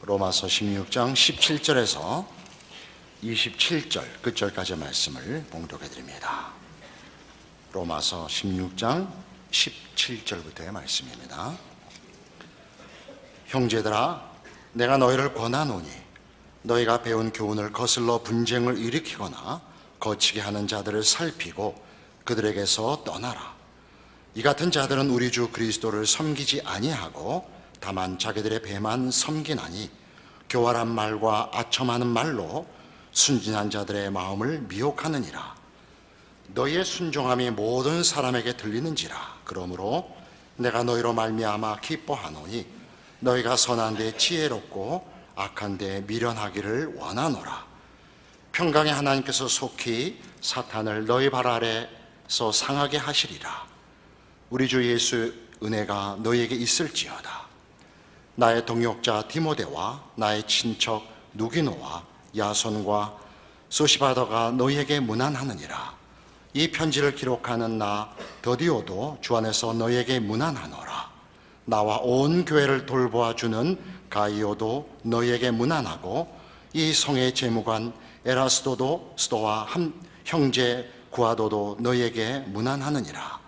로마서 16장 17절에서 27절 끝절까지 말씀을 봉독해 드립니다. 로마서 16장 17절부터의 말씀입니다. 형제들아, 내가 너희를 권하노니 너희가 배운 교훈을 거슬러 분쟁을 일으키거나 거치게 하는 자들을 살피고 그들에게서 떠나라. 이 같은 자들은 우리 주 그리스도를 섬기지 아니하고 다만 자기들의 배만 섬기나니 교활한 말과 아첨하는 말로 순진한 자들의 마음을 미혹하느니라. 너희의 순종함이 모든 사람에게 들리는지라. 그러므로 내가 너희로 말미암아 기뻐하노니 너희가 선한 데 지혜롭고 악한 데 미련하기를 원하노라. 평강의 하나님께서 속히 사탄을 너희 발 아래서 상하게 하시리라. 우리 주 예수 은혜가 너희에게 있을지어다. 나의 동역자 디모데와 나의 친척 누기노와 야손과 소시바더가 너희에게 문안하느니라. 이 편지를 기록하는 나 더디오도 주 안에서 너희에게 문안하노라. 나와 온 교회를 돌보아주는 가이오도 너희에게 문안하고 이 성의 재무관 에라스도도 스도와 형제 구아도도 너희에게 문안하느니라.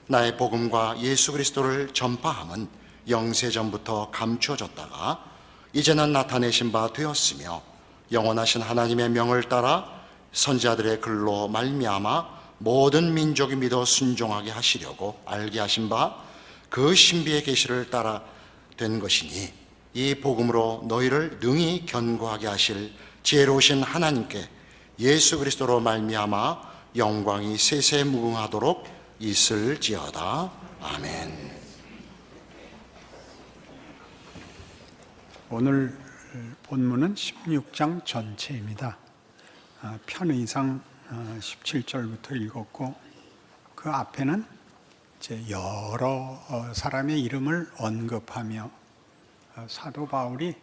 나의 복음과 예수 그리스도를 전파함은 영세전부터 감추어졌다가 이제는 나타내신 바 되었으며 영원하신 하나님의 명을 따라 선지자들의 글로 말미암아 모든 민족이 믿어 순종하게 하시려고 알게 하신 바 그 신비의 계시를 따라 된 것이니 이 복음으로 너희를 능히 견고하게 하실 지혜로우신 하나님께 예수 그리스도로 말미암아 영광이 세세무궁하도록 있을지어다. 아멘. 오늘 본문은 16장 전체입니다. 편의상 17절부터 읽었고 그 앞에는 이제 여러 사람의 이름을 언급하며 사도 바울이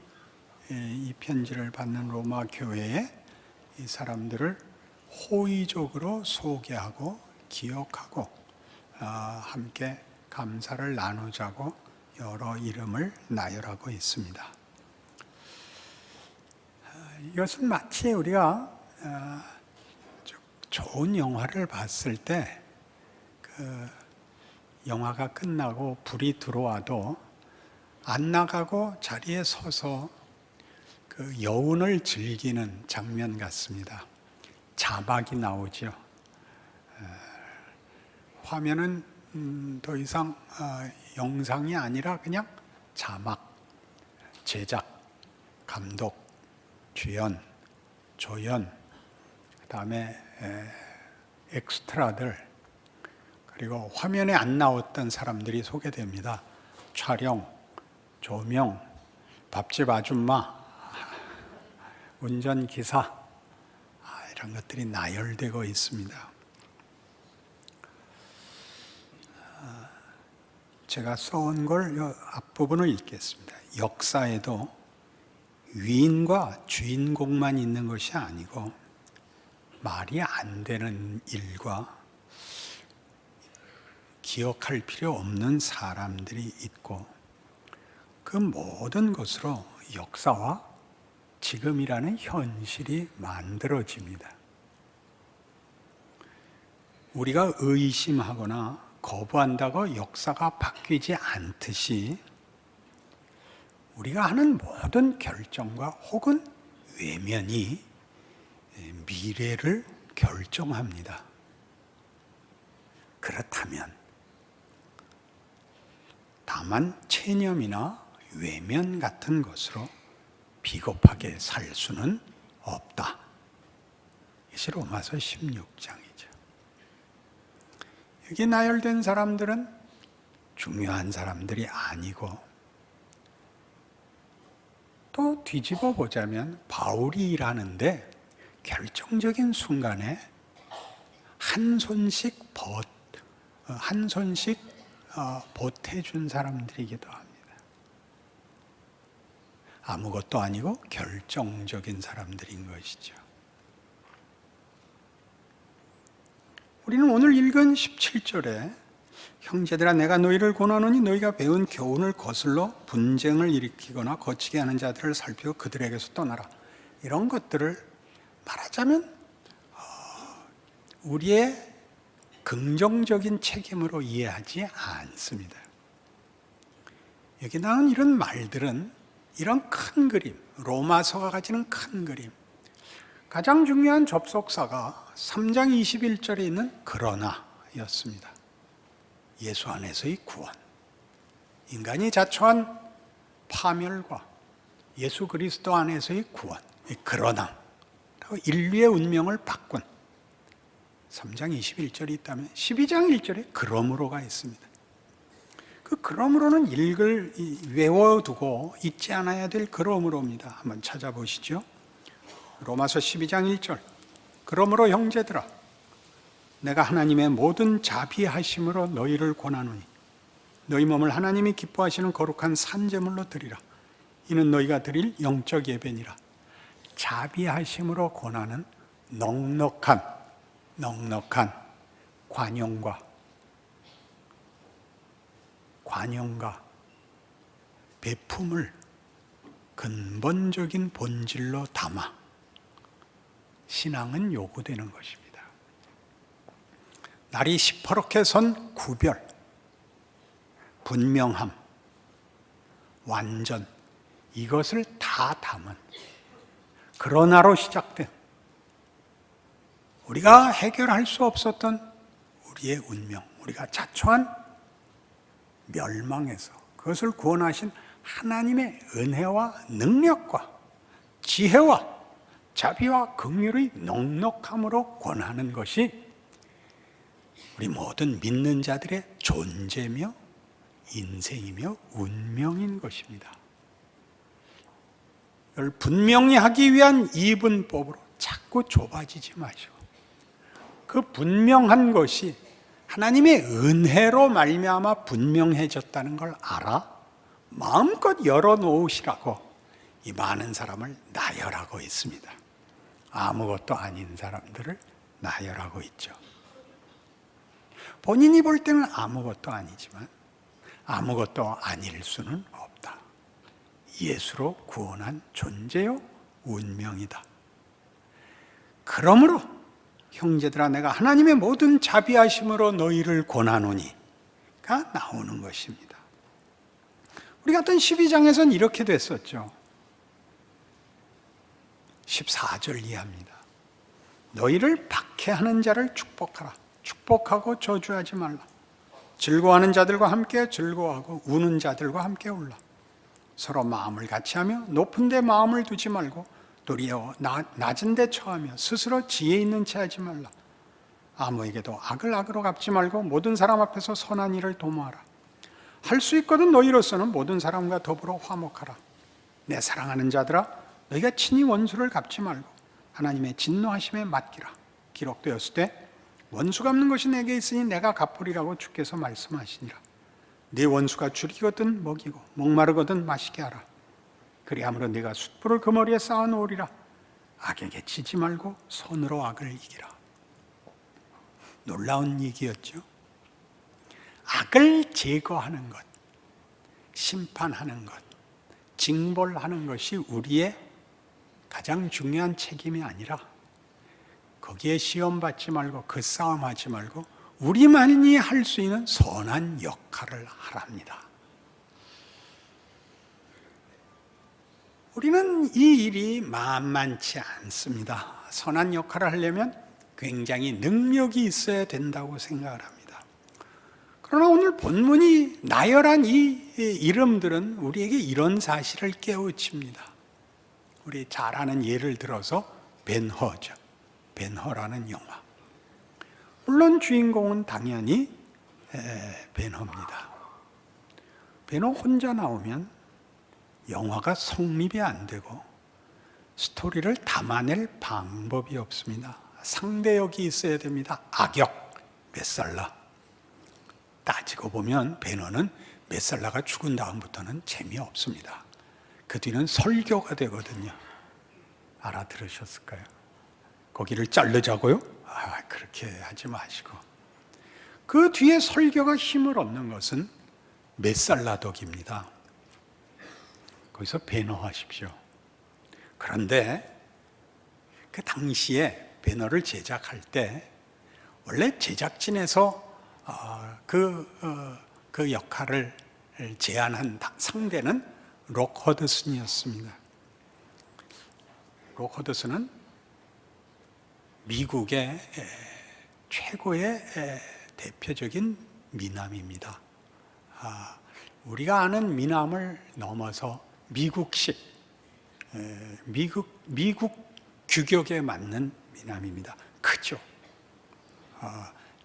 이 편지를 받는 로마 교회에 이 사람들을 호의적으로 소개하고 기억하고 함께 감사를 나누자고 여러 이름을 나열하고 있습니다. 이것은 마치 우리가 좋은 영화를 봤을 때 영화가 끝나고 불이 들어와도 안 나가고 자리에 서서 그 여운을 즐기는 장면 같습니다. 자막이 나오죠. 화면은 더 이상 영상이 아니라 그냥 자막, 제작, 감독, 주연, 조연, 그 다음에 엑스트라들, 그리고 화면에 안 나왔던 사람들이 소개됩니다. 촬영, 조명, 밥집 아줌마, 운전기사, 이런 것들이 나열되고 있습니다. 제가 써온 걸 앞부분을 읽겠습니다. 역사에도 위인과 주인공만 있는 것이 아니고 말이 안 되는 일과 기억할 필요 없는 사람들이 있고 그 모든 것으로 역사와 지금이라는 현실이 만들어집니다. 우리가 의심하거나 거부한다고 역사가 바뀌지 않듯이 우리가 하는 모든 결정과 혹은 외면이 미래를 결정합니다. 그렇다면 다만 체념이나 외면 같은 것으로 비겁하게 살 수는 없다. 이것이 로마서 16장이죠. 여기 나열된 사람들은 중요한 사람들이 아니고 또 뒤집어 보자면 바울이 일하는데 결정적인 순간에 한 손씩 보태준 사람들이기도 합니다. 아무것도 아니고 결정적인 사람들인 것이죠. 우리는 오늘 읽은 17절에 형제들아 내가 너희를 권하노니 너희가 배운 교훈을 거슬러 분쟁을 일으키거나 거치게 하는 자들을 살피고 그들에게서 떠나라. 이런 것들을 말하자면 우리의 긍정적인 책임으로 이해하지 않습니다. 여기 나온 이런 말들은 이런 큰 그림, 로마서가 가지는 큰 그림, 가장 중요한 접속사가 3장 21절에 있는 그러나였습니다. 예수 안에서의 구원, 인간이 자초한 파멸과 예수 그리스도 안에서의 구원, 그러나 인류의 운명을 바꾼 3장 21절이 있다면 12장 1절에 그러므로가 있습니다. 그 그러므로는 외워두고 잊지 않아야 될 그러므로입니다. 한번 찾아보시죠. 로마서 12장 1절, 그러므로 형제들아 내가 하나님의 모든 자비하심으로 너희를 권하노니 너희 몸을 하나님이 기뻐하시는 거룩한 산제물로 드리라. 이는 너희가 드릴 영적 예배니라. 자비하심으로 권하는 넉넉한 관용과 배품을 근본적인 본질로 담아 신앙은 요구되는 것입니다. 날이 시퍼렇게 선 구별, 분명함, 완전, 이것을 다 담은 그러나로 시작된 우리가 해결할 수 없었던 우리의 운명, 우리가 자초한 멸망에서 그것을 구원하신 하나님의 은혜와 능력과 지혜와 자비와 긍휼의 넉넉함으로 권하는 것이 우리 모든 믿는 자들의 존재며 인생이며 운명인 것입니다. 이걸 분명히 하기 위한 이분법으로 자꾸 좁아지지 마시고 그 분명한 것이 하나님의 은혜로 말미암아 분명해졌다는 걸 알아 마음껏 열어놓으시라고 이 많은 사람을 나열하고 있습니다. 아무것도 아닌 사람들을 나열하고 있죠. 본인이 볼 때는 아무것도 아니지만 아무것도 아닐 수는 없다. 예수로 구원한 존재요 운명이다. 그러므로 형제들아 내가 하나님의 모든 자비하심으로 너희를 권하노니가 나오는 것입니다. 우리 같은 12장에서는 이렇게 됐었죠. 14절 이해합니다. 너희를 박해하는 자를 축복하라. 축복하고 저주하지 말라. 즐거워하는 자들과 함께 즐거워하고 우는 자들과 함께 울라. 서로 마음을 같이하며 높은 데 마음을 두지 말고 도리어 낮은 데 처하며 스스로 지혜 있는 채 하지 말라. 아무에게도 악을 악으로 갚지 말고 모든 사람 앞에서 선한 일을 도모하라. 할 수 있거든 너희로서는 모든 사람과 더불어 화목하라. 내 사랑하는 자들아 너희가 친히 원수를 갚지 말고 하나님의 진노하심에 맡기라. 기록되었을 때 원수 갚는 것이 내게 있으니 내가 갚으리라고 주께서 말씀하시니라. 네 원수가 줄이거든 먹이고 목마르거든 마시게 하라. 그리함으로 네가 숯불을 그 머리에 쌓아놓으리라. 악에게 치지 말고 손으로 악을 이기라. 놀라운 얘기였죠. 악을 제거하는 것, 심판하는 것, 징벌하는 것이 우리의 가장 중요한 책임이 아니라 거기에 시험받지 말고 그 싸움하지 말고 우리만이 할 수 있는 선한 역할을 하랍니다. 우리는 이 일이 만만치 않습니다. 선한 역할을 하려면 굉장히 능력이 있어야 된다고 생각을 합니다. 그러나 오늘 본문이 나열한 이 이름들은 우리에게 이런 사실을 깨우칩니다. 우리 잘 아는 예를 들어서 벤허죠. 벤허라는 영화. 물론 주인공은 당연히 벤허입니다. 벤허 혼자 나오면 영화가 성립이 안 되고 스토리를 담아낼 방법이 없습니다. 상대역이 있어야 됩니다. 악역 메살라. 따지고 보면 벤허는 메살라가 죽은 다음부터는 재미없습니다. 그 뒤는 설교가 되거든요. 알아들으셨을까요? 거기를 자르자고요? 그렇게 하지 마시고 그 뒤에 설교가 힘을 얻는 것은 메살라독입니다. 거기서 배너하십시오. 그런데 그 당시에 배너를 제작할 때 원래 제작진에서 그 역할을 제안한 상대는 록 허드슨이었습니다. 록 허드슨은 미국의 최고의 대표적인 미남입니다. 우리가 아는 미남을 넘어서 미국식, 미국 규격에 맞는 미남입니다. 크죠.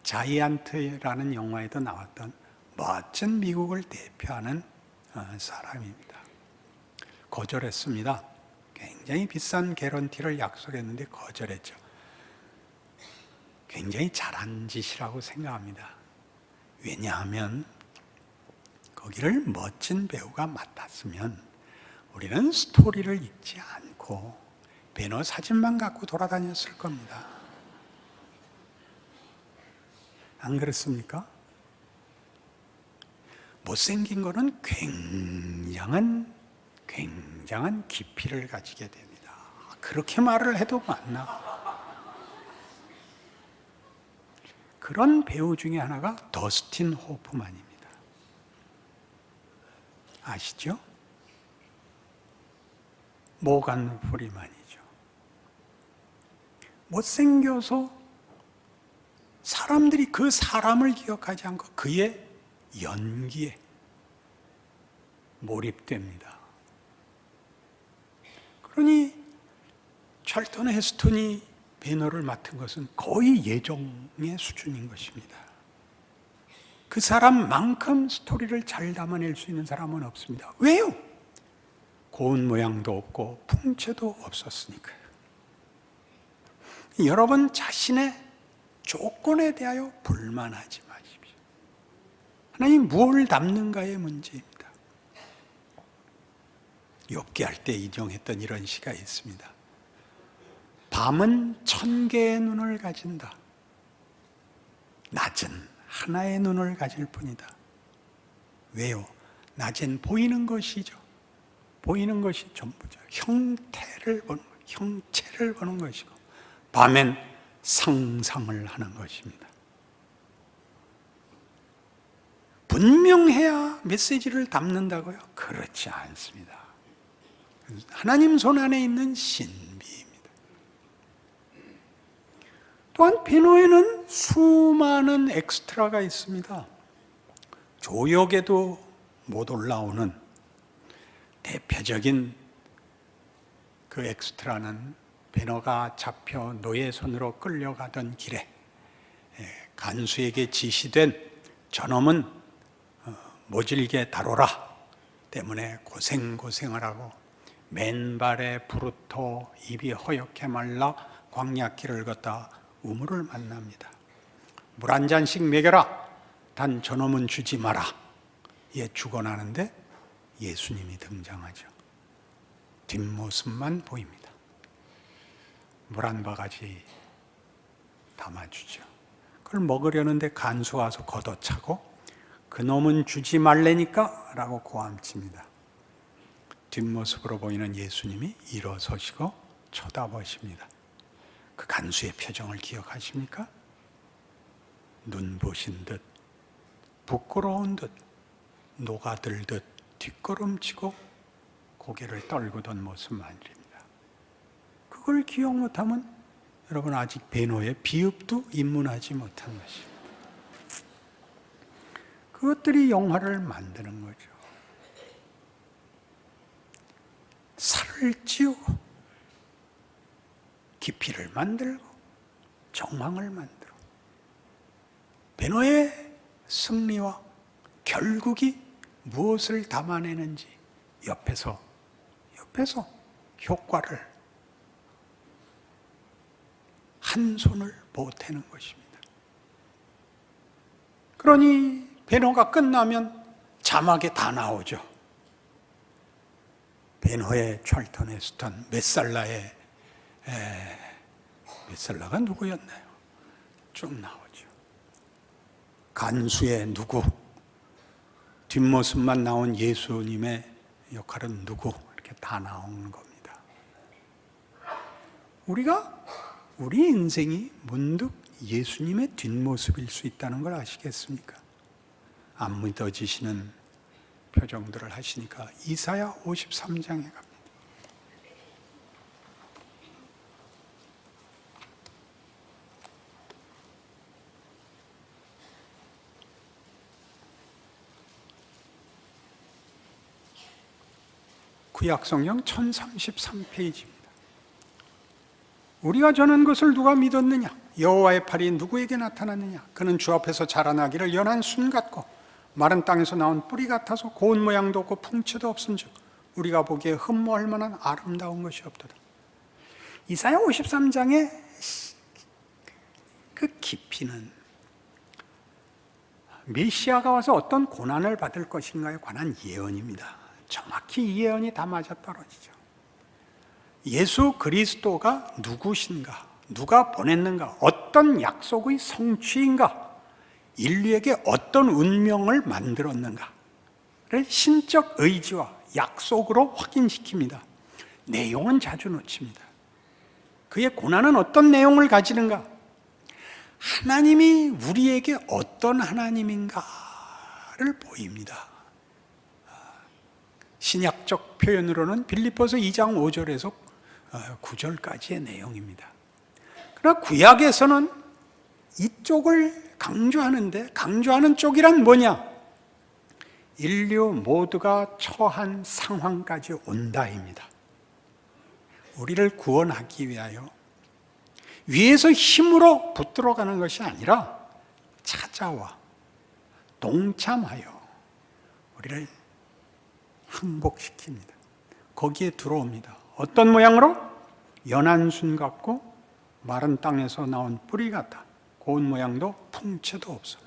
자이언트라는 영화에도 나왔던 멋진 미국을 대표하는 사람입니다. 거절했습니다. 굉장히 비싼 개런티를 약속했는데 거절했죠. 굉장히 잘한 짓이라고 생각합니다. 왜냐하면 거기를 멋진 배우가 맡았으면 우리는 스토리를 읽지 않고 배너 사진만 갖고 돌아다녔을 겁니다. 안 그렇습니까? 못생긴 거는 굉장한 깊이를 가지게 됩니다. 그렇게 말을 해도 맞나? 그런 배우 중에 하나가 더스틴 호프만입니다. 아시죠? 모간 프리만이죠. 못생겨서 사람들이 그 사람을 기억하지 않고 그의 연기에 몰입됩니다. 그러니 찰턴 헤스턴이 배너를 맡은 것은 거의 예정의 수준인 것입니다. 그 사람만큼 스토리를 잘 담아낼 수 있는 사람은 없습니다. 왜요? 고운 모양도 없고 풍채도 없었으니까요. 여러분 자신의 조건에 대하여 불만하지 마십시오. 하나님 뭘 담는가의 문제입니다. 욥기 할 때 인용했던 이런 시가 있습니다. 밤은 1000개의 눈을 가진다. 낮은 하나의 눈을 가질 뿐이다. 왜요? 낮엔 보이는 것이죠. 보이는 것이 전부죠. 형체를 보는 것이고, 밤엔 상상을 하는 것입니다. 분명해야 메시지를 담는다고요? 그렇지 않습니다. 하나님 손 안에 있는 신비입니다. 또한 배너에는 수많은 엑스트라가 있습니다. 조역에도 못 올라오는 대표적인 그 엑스트라는 배너가 잡혀 노예 손으로 끌려가던 길에 간수에게 지시된 저놈은 모질게 다뤄라 때문에 고생을 하고 맨발에 부르토 입이 허옇게 말라 광야길을 걷다 우물을 만납니다. 물 한 잔씩 먹여라. 단 저놈은 주지 마라. 얘 죽어나는데 예수님이 등장하죠. 뒷모습만 보입니다. 물 한 바가지 담아주죠. 그걸 먹으려는데 간수 와서 걷어차고 그놈은 주지 말래니까 라고 고함칩니다. 뒷모습으로 보이는 예수님이 일어서시고 쳐다보십니다. 그 간수의 표정을 기억하십니까? 눈부신 듯, 부끄러운 듯, 녹아들듯 뒷걸음치고 고개를 떨구던 모습 말입니다. 그걸 기억 못하면 여러분 아직 배노의 비읍도 입문하지 못한 것입니다. 그것들이 영화를 만드는 거죠. 살을 찌우고 깊이를 만들고 정황을 만들어 배노의 승리와 결국이 무엇을 담아내는지 옆에서 효과를 한 손을 보태는 것입니다. 그러니 배노가 끝나면 자막에 다 나오죠. 배노의 찰턴 헤스턴, 메살라의 메살라가 누구였나요? 쭉 나오죠. 간수의 누구, 뒷모습만 나온 예수님의 역할은 누구, 이렇게 다 나오는 겁니다. 우리 인생이 문득 예수님의 뒷모습일 수 있다는 걸 아시겠습니까? 안 믿어지시는 표정들을 하시니까 이사야 53장에 갑니다. 구약성경 1033페이지입니다. 우리가 전한 것을 누가 믿었느냐? 여호와의 팔이 누구에게 나타났느냐? 그는 주 앞에서 자라나기를 연한 순 같고 마른 땅에서 나온 뿌리 같아서 고운 모양도 없고 풍채도 없은즉 우리가 보기에 흠모할 만한 아름다운 것이 없도다. 이사야 53장의 그 깊이는 메시아가 와서 어떤 고난을 받을 것인가에 관한 예언입니다. 정확히 이 예언이 다 맞아떨어지죠. 예수 그리스도가 누구신가? 누가 보냈는가? 어떤 약속의 성취인가? 인류에게 어떤 운명을 만들었는가를 신적 의지와 약속으로 확인시킵니다. 내용은 자주 놓칩니다. 그의 고난은 어떤 내용을 가지는가? 하나님이 우리에게 어떤 하나님인가를 보입니다. 신약적 표현으로는 빌립보서 2장 5절에서 9절까지의 내용입니다. 그러나 구약에서는 이쪽을 강조하는데, 강조하는 쪽이란 뭐냐? 인류 모두가 처한 상황까지 온다입니다. 우리를 구원하기 위하여 위에서 힘으로 붙들어가는 것이 아니라 찾아와 동참하여 우리를 항복시킵니다. 거기에 들어옵니다. 어떤 모양으로? 연한 순 같고 마른 땅에서 나온 뿌리 같아 고운 모양도 풍채도 없어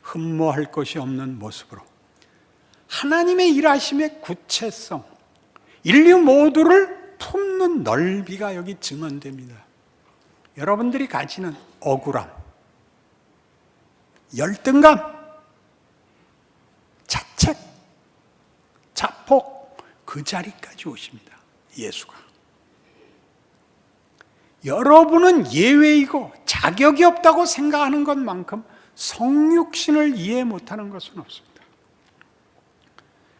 흠모할 것이 없는 모습으로 하나님의 일하심의 구체성, 인류 모두를 품는 넓이가 여기 증언됩니다. 여러분들이 가지는 억울함, 열등감, 자책, 자폭, 그 자리까지 오십니다. 예수가. 여러분은 예외이고 자격이 없다고 생각하는 것만큼 성육신을 이해 못하는 것은 없습니다.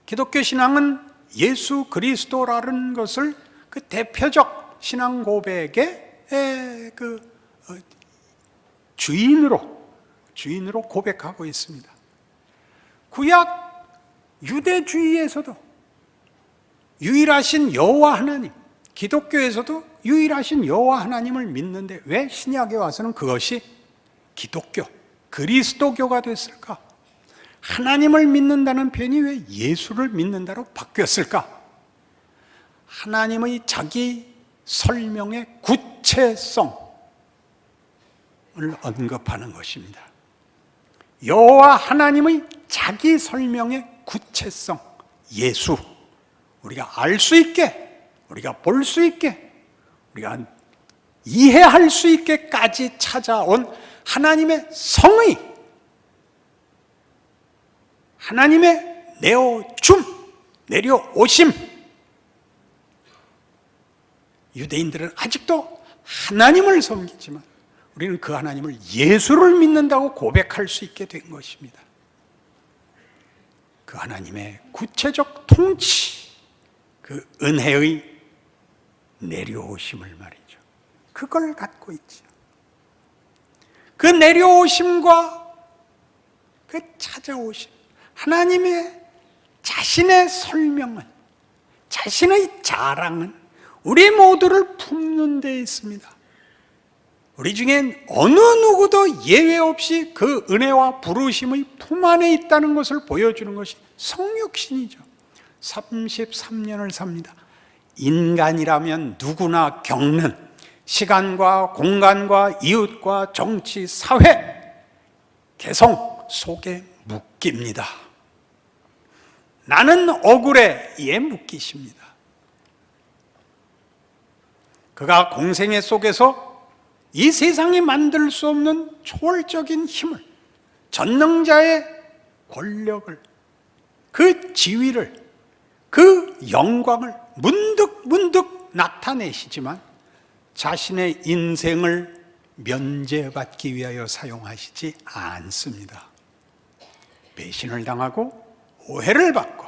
기독교 신앙은 예수 그리스도라는 것을 그 대표적 신앙 고백의 주인으로 고백하고 있습니다. 구약 유대주의에서도 유일하신 여호와 하나님, 기독교에서도 유일하신 여호와 하나님을 믿는데 왜 신약에 와서는 그것이 기독교, 그리스도교가 됐을까? 하나님을 믿는다는 표현이 왜 예수를 믿는다로 바뀌었을까? 하나님의 자기 설명의 구체성을 언급하는 것입니다. 여호와 하나님의 자기 설명의 구체성, 예수, 우리가 알 수 있게, 우리가 볼 수 있게, 우리가 이해할 수 있게까지 찾아온 하나님의 성의, 하나님의 내려오심. 유대인들은 아직도 하나님을 섬기지만 우리는 그 하나님을 예수를 믿는다고 고백할 수 있게 된 것입니다. 그 하나님의 구체적 통치, 그 은혜의 내려오심을 말이죠. 그걸 갖고 있죠. 그 내려오심과 그 찾아오심, 하나님의 자신의 설명은, 자신의 자랑은 우리 모두를 품는 데 있습니다. 우리 중엔 어느 누구도 예외 없이 그 은혜와 부르심의 품 안에 있다는 것을 보여주는 것이 성육신이죠. 33년을 삽니다. 인간이라면 누구나 겪는 시간과 공간과 이웃과 정치, 사회, 개성 속에 묶입니다. 나는 억울해, 이에 묶이십니다. 그가 공생애 속에서 이 세상이 만들 수 없는 초월적인 힘을, 전능자의 권력을, 그 지위를, 그 영광을 문득 나타내시지만 자신의 인생을 면제받기 위하여 사용하시지 않습니다. 배신을 당하고 오해를 받고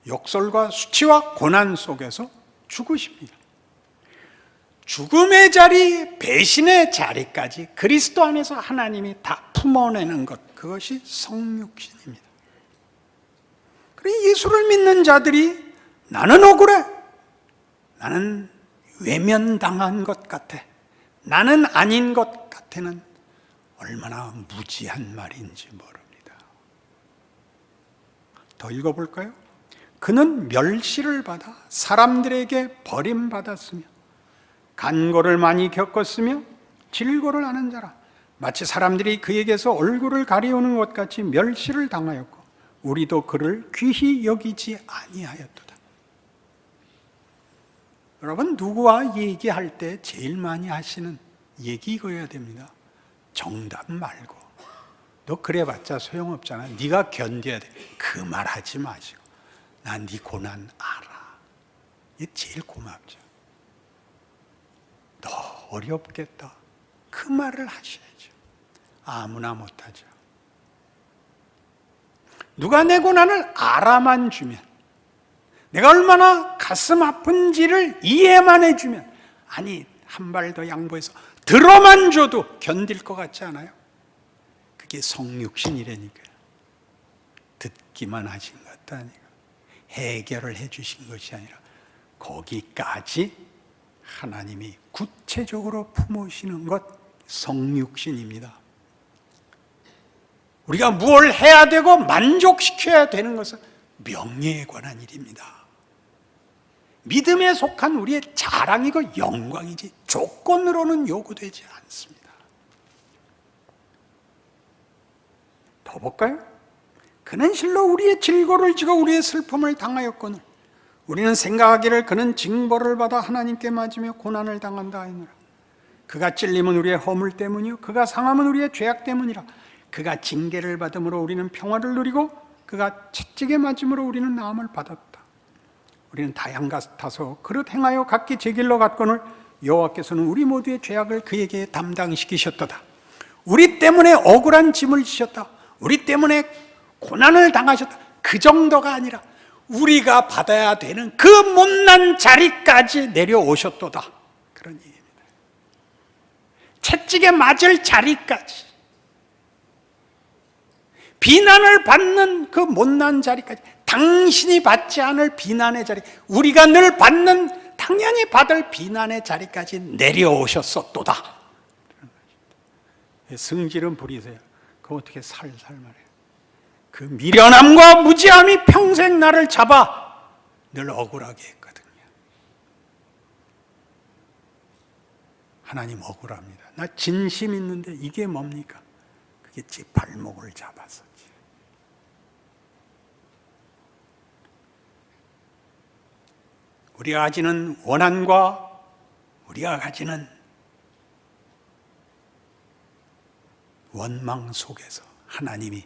욕설과 수치와 고난 속에서 죽으십니다. 죽음의 자리, 배신의 자리까지 그리스도 안에서 하나님이 다 품어내는 것, 그것이 성육신입니다. 그래서 예수를 믿는 자들이 나는 억울해, 나는 외면당한 것 같아, 나는 아닌 것 같아는 얼마나 무지한 말인지 모릅니다. 더 읽어볼까요? 그는 멸시를 받아 사람들에게 버림받았으며 간고를 많이 겪었으며 질고를 하는 자라. 마치 사람들이 그에게서 얼굴을 가리우는 것 같이 멸시를 당하였고 우리도 그를 귀히 여기지 아니하였도다. 여러분, 누구와 얘기할 때 제일 많이 하시는 얘기 이거여야 됩니다. 정답 말고, 너 그래봤자 소용없잖아, 네가 견뎌야 돼, 그 말 하지 마시고, 난 네 고난 알아. 이게 제일 고맙죠. 너 어렵겠다, 그 말을 하셔야죠. 아무나 못하죠. 누가 내 고난을 알아만 주면, 내가 얼마나 가슴 아픈지를 이해만 해주면, 아니 한 발 더 양보해서 들어만 줘도 견딜 것 같지 않아요? 그게 성육신이라니까요. 듣기만 하신 것도 아니고 해결을 해주신 것이 아니라 거기까지 하나님이 구체적으로 품으시는 것, 성육신입니다. 우리가 무엇을 해야 되고 만족시켜야 되는 것은 명예에 관한 일입니다. 믿음에 속한 우리의 자랑이고 영광이지 조건으로는 요구되지 않습니다. 더 볼까요? 그는 실로 우리의 질고를 지고 우리의 슬픔을 당하였거늘 우리는 생각하기를 그는 징벌을 받아 하나님께 맞으며 고난을 당한다 하느라. 그가 찔림은 우리의 허물 때문이요 그가 상함은 우리의 죄악 때문이라. 그가 징계를 받음으로 우리는 평화를 누리고 그가 채찍에 맞음으로 우리는 나음을 받았다. 우리는 다양 같아서 그릇 행하여 각기 제 길로 갔거늘 여호와께서는 우리 모두의 죄악을 그에게 담당시키셨도다. 우리 때문에 억울한 짐을 지셨다. 우리 때문에 고난을 당하셨다. 그 정도가 아니라 우리가 받아야 되는 그 못난 자리까지 내려오셨도다. 그런 얘기입니다. 채찍에 맞을 자리까지, 비난을 받는 그 못난 자리까지, 당신이 받지 않을 비난의 자리, 우리가 늘 받는, 당연히 받을 비난의 자리까지 내려오셨었도다. 승질은 부리세요. 그거 어떻게 살살 말해요. 그 미련함과 무지함이 평생 나를 잡아 늘 억울하게 했거든요. 하나님 억울합니다. 나 진심 있는데 이게 뭡니까? 그게 제 발목을 잡았었지. 우리가 가지는 원한과 우리가 가지는 원망 속에서 하나님이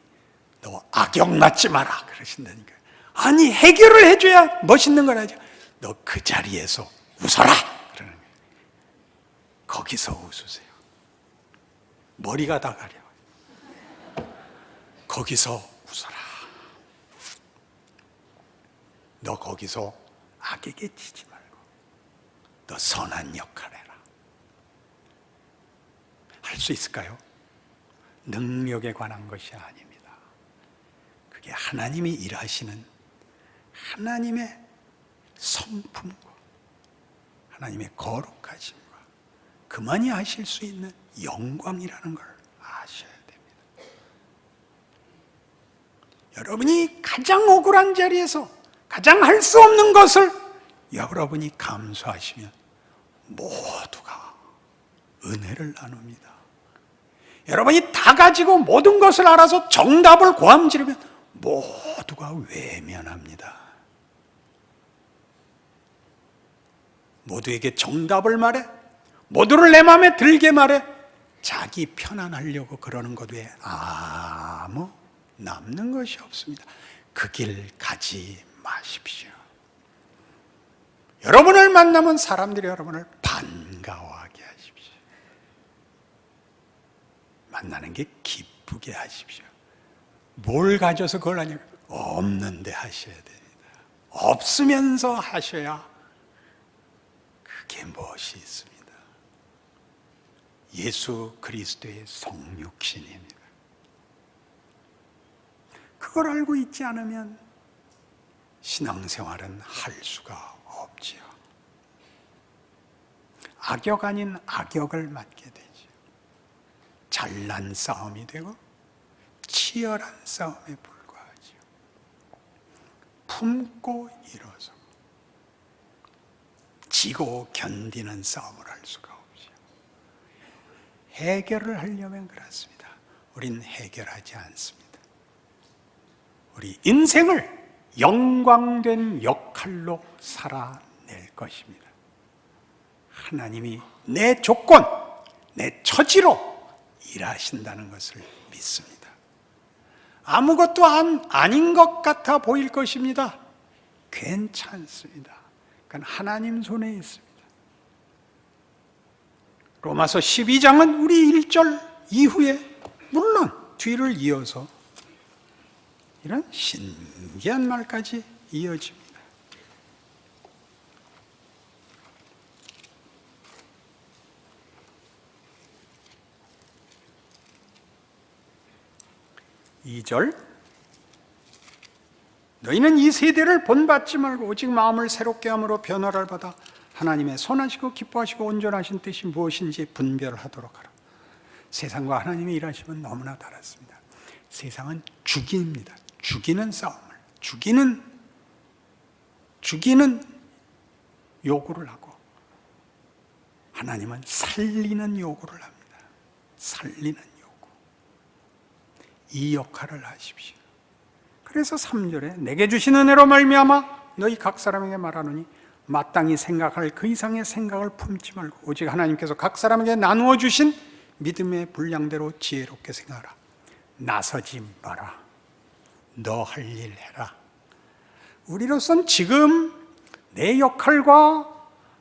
너 악역 맞지 마라 그러신다니까요. 아니 해결을 해줘야 멋있는 걸 하죠. 너 그 자리에서 웃어라 그러는 거예요. 거기서 웃으세요. 머리가 다 가려. 거기서 웃어라. 너 거기서 악에게 치지 말고 너 선한 역할 해라. 할 수 있을까요? 능력에 관한 것이 아닙니다. 그게 하나님이 일하시는 하나님의 성품과 하나님의 거룩하심과 그만이 하실 수 있는 영광이라는 걸 아셔야 됩니다. 여러분이 가장 억울한 자리에서 가장 할 수 없는 것을 여러분이 감수하시면 모두가 은혜를 나눕니다. 여러분이 다 가지고 모든 것을 알아서 정답을 고함지르면 모두가 외면합니다. 모두에게 정답을 말해, 모두를 내 마음에 들게 말해, 자기 편안하려고 그러는 것 외에 아무 남는 것이 없습니다. 그 길 가지 마십시오. 여러분을 만나면 사람들이 여러분을 반가워하게 하십시오. 만나는 게 기쁘게 하십시오. 뭘 가져서 그걸 하냐면 없는데 하셔야 됩니다. 없으면서 하셔야 그게 무엇이 있습니다. 예수 그리스도의 성육신입니다. 그걸 알고 있지 않으면 신앙생활은 할 수가 없지요. 악역 아닌 악역을 맞게 되죠. 잘난 싸움이 되고 치열한 싸움에 불과하죠. 품고 일어서 지고 견디는 싸움을 할 수가 없죠. 해결을 하려면 그렇습니다. 우린 해결하지 않습니다. 우리 인생을 영광된 역할로 살아낼 것입니다. 하나님이 내 조건, 내 처지로 일하신다는 것을 믿습니다. 아무것도 아닌 것 같아 보일 것입니다. 괜찮습니다. 그건 하나님 손에 있습니다. 로마서 12장은 우리 1절 이후에 물론 뒤를 이어서 이런 신기한 말까지 이어집니다. (2절) 너희는 이 세대를 본받지 말고 오직 마음을 새롭게 함으로 변화를 받아 하나님의 선하시고 기뻐하시고 온전하신 뜻이 무엇인지 분별하도록 하라. 세상과 하나님의 일하심은 너무나 다릅니다. 세상은 죽입니다. 죽이는 싸움을, 죽이는 요구를 하고, 하나님은 살리는 요구를 합니다. 살리는 요구. 이 역할을 하십시오. 그래서 3절에 내게 주신 은혜로 말미암아 너희 각 사람에게 말하노니 마땅히 생각할 그 이상의 생각을 품지 말고 오직 하나님께서 각 사람에게 나누어 주신 믿음의 분량대로 지혜롭게 생각하라. 나서지 마라. 너 할 일 해라. 우리로선 지금 내 역할과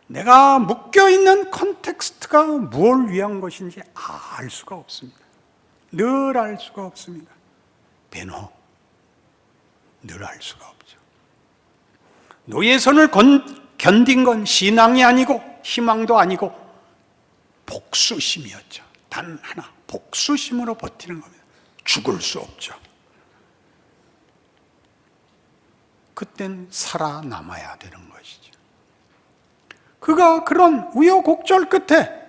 내가 묶여있는 컨텍스트가 무엇을 위한 것인지 알 수가 없습니다. 늘 알 수가 없습니다. 배노, 늘 알 수가 없죠. 노예선을 견딘 건 신앙이 아니고 희망도 아니고 복수심이었죠. 단 하나, 복수심으로 버티는 겁니다. 죽을 수 없죠. 그땐 살아남아야 되는 것이죠. 그가 그런 우여곡절 끝에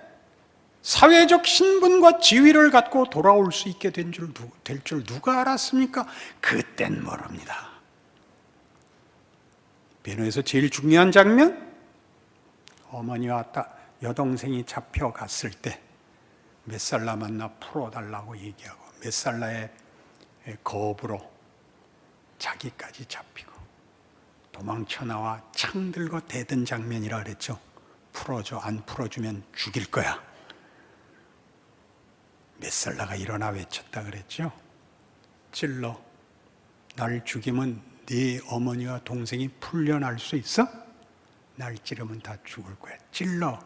사회적 신분과 지위를 갖고 돌아올 수 있게 될 줄 누가 알았습니까? 그땐 모릅니다. 변호에서 제일 중요한 장면, 어머니와 여동생이 잡혀갔을 때 몇 살 남았나 풀어달라고 얘기하고 몇 살 나의 거부로 자기까지 잡히고 도망쳐 나와 창 들고 대든 장면이라 그랬죠. 풀어줘, 안 풀어주면 죽일 거야. 몇 살 나가 일어나 외쳤다 그랬죠. 찔러. 날 죽이면 네 어머니와 동생이 풀려날 수 있어? 날 찌르면 다 죽을 거야. 찔러.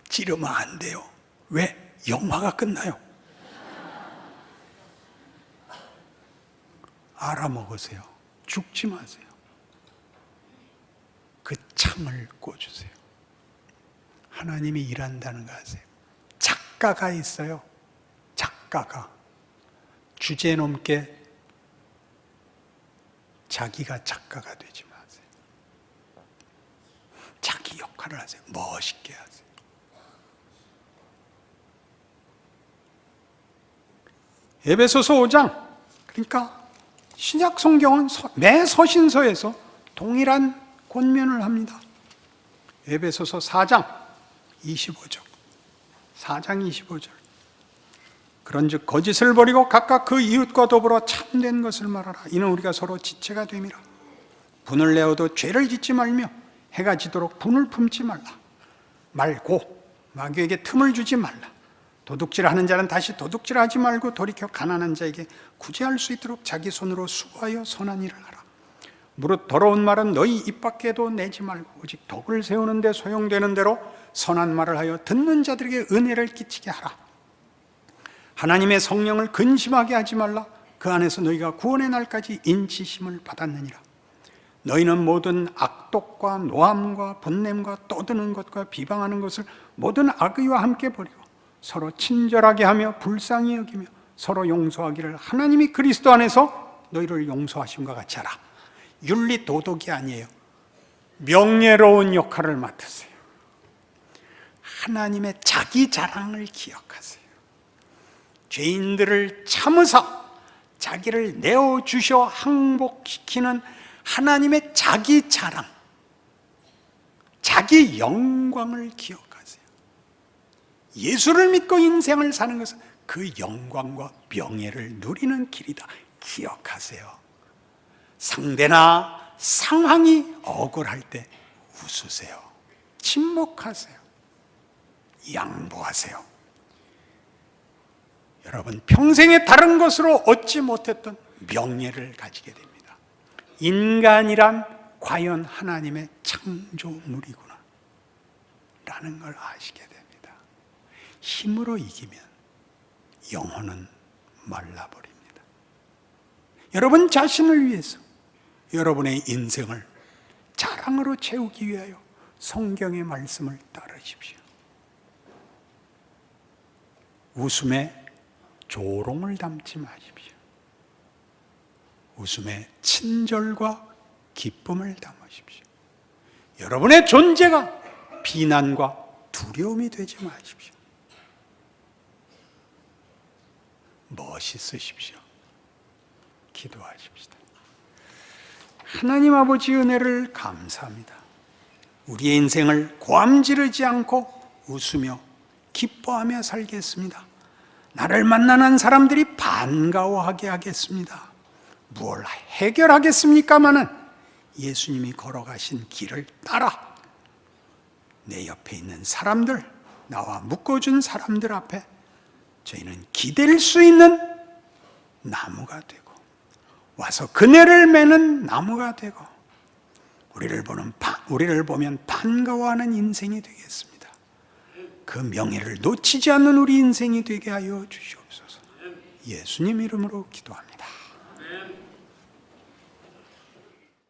찌르면 안 돼요. 왜? 영화가 끝나요. 알아먹으세요. 죽지 마세요. 그 창을 꽂으세요. 하나님이 일한다는 거 아세요? 작가가 있어요. 작가가. 주제넘게 자기가 작가가 되지 마세요. 자기 역할을 하세요. 멋있게 하세요. 에베소서 5장, 그러니까 신약 성경은 매 서신서에서 동일한 권면을 합니다. 에베소서 4장 25절. 4장 25절. 그런즉 거짓을 버리고 각각 그 이웃과 더불어 참된 것을 말하라. 이는 우리가 서로 지체가 됨이라. 분을 내어도 죄를 짓지 말며 해가 지도록 분을 품지 말고 마귀에게 틈을 주지 말라. 도둑질하는 자는 다시 도둑질하지 말고 돌이켜 가난한 자에게 구제할 수 있도록 자기 손으로 수고하여 선한 일을 하라. 무릇 더러운 말은 너희 입 밖에도 내지 말고 오직 덕을 세우는 데 소용되는 대로 선한 말을 하여 듣는 자들에게 은혜를 끼치게 하라. 하나님의 성령을 근심하게 하지 말라. 그 안에서 너희가 구원의 날까지 인치심을 받았느니라. 너희는 모든 악독과 노함과 분냄과 떠드는 것과 비방하는 것을 모든 악의와 함께 버리고 서로 친절하게 하며 불쌍히 여기며 서로 용서하기를 하나님이 그리스도 안에서 너희를 용서하심과 같이 하라. 윤리 도덕이 아니에요. 명예로운 역할을 맡으세요. 하나님의 자기 자랑을 기억하세요. 죄인들을 참으사 자기를 내어주셔 항복시키는 하나님의 자기 자랑, 자기 영광을 기억하세요. 예수를 믿고 인생을 사는 것은 그 영광과 명예를 누리는 길이다. 기억하세요. 상대나 상황이 억울할 때 웃으세요. 침묵하세요. 양보하세요. 여러분, 평생에 다른 것으로 얻지 못했던 명예를 가지게 됩니다. 인간이란 과연 하나님의 창조물이구나 라는 걸 아시게 됩니다. 힘으로 이기면 영혼은 말라버립니다. 여러분 자신을 위해서 여러분의 인생을 자랑으로 채우기 위하여 성경의 말씀을 따르십시오. 웃음에 조롱을 담지 마십시오. 웃음에 친절과 기쁨을 담으십시오. 여러분의 존재가 비난과 두려움이 되지 마십시오. 멋있으십시오. 기도하십시다. 하나님 아버지 은혜를 감사합니다. 우리의 인생을 고함 지르지 않고 웃으며 기뻐하며 살겠습니다. 나를 만나는 사람들이 반가워하게 하겠습니다. 무엇을 해결하겠습니까마는 예수님이 걸어가신 길을 따라 내 옆에 있는 사람들, 나와 묶어준 사람들 앞에 저희는 기댈 수 있는 나무가 되고 와서 그네를 매는 나무가 되고 우리를 보면 반가워하는 인생이 되겠습니다. 그 명예를 놓치지 않는 우리 인생이 되게 하여 주시옵소서. 예수님 이름으로 기도합니다.